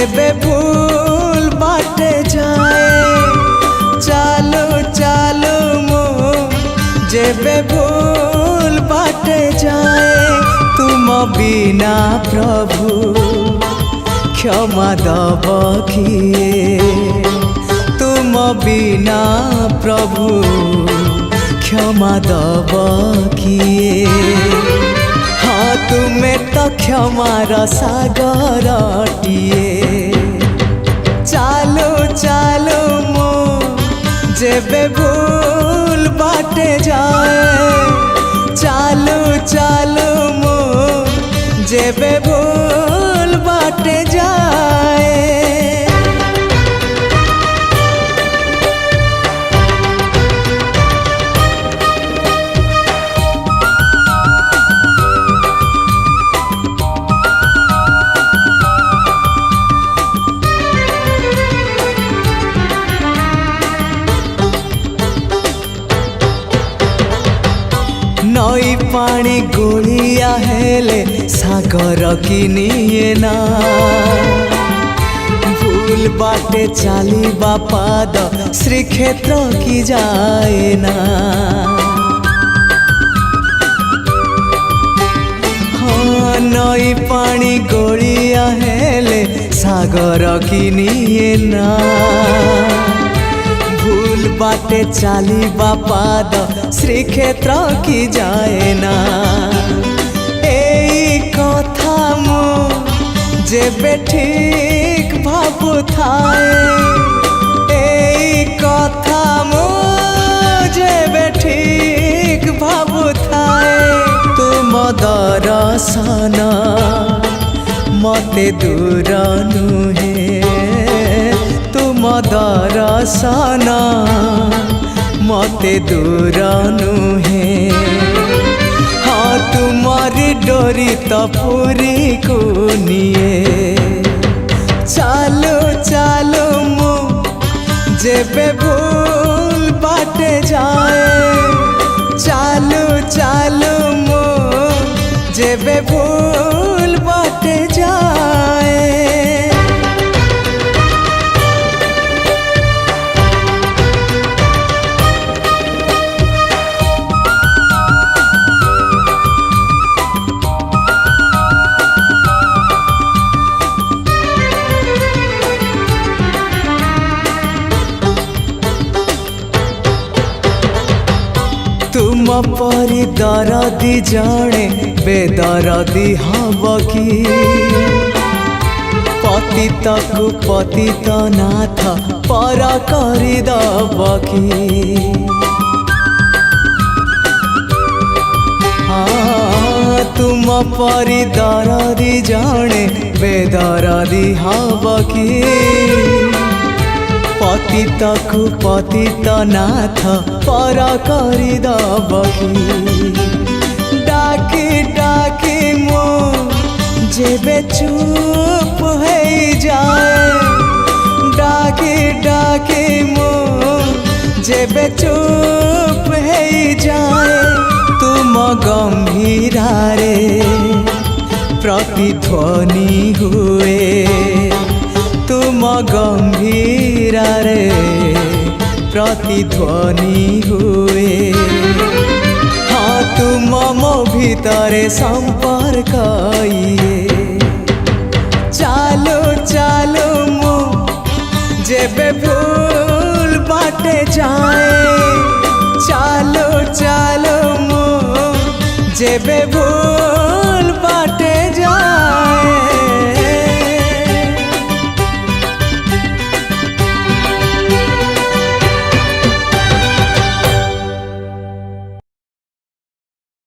जेबे भूल बाटे जाए चालो चालो मो जेबे भूल बाटे जाए तुम बिना प्रभु क्षमा दब किए तुम बिना प्रभु क्षमा दब किए हाँ तुम्हें तो क्षमार सागरटिए चालो चालो मो जेबे भूल बाटे जाए चालो चालो मो जेबे भूल बाटे जाए। नई पानी गोलिया हेले सागर किनिए ना भूल बाटे चाली बापाद श्रीक्षेत्र की जाए ना हाँ नई पानी गोलिया हेले सागर किनिए ना भूल बाटे चाली बापाद श्रीक्षेत्र की जाए ना एई कथा मो जेबे ठीक भाबु थाए एई कथा मो जेबे ठीक भाबु थाए तुम दर्शन मते दूर नुहे तुम दर्शन मते दूर नुहे हाँ तुम्हारी डोरी तो पूरी को निए चालो चालो मो जेबे भूल बाटे जाए चालो चालो मो जेबे भूल बाटे जाए। तुम परी दरदी जड़े बेदरदी हब कि पतित को पतित नाथ पर करदब कि हाँ तुम परी दरदी जड़े बेदरदी हब कि पतित को पतित नाथ पर करदब कि डाकी डाकी मो जेबे चुप हो जाए डाकी डाकी मो जेबे चुप हो जाए तुम गंभीरा रे प्रतिध्वनि हुए तुम गंभीरा रे प्रतिध्वनि हुए हाँ तुम मो भीतरे संपर्क चालो चालो मो जेबे भूल बाटे जाए चालो चालो मो जेबे भूल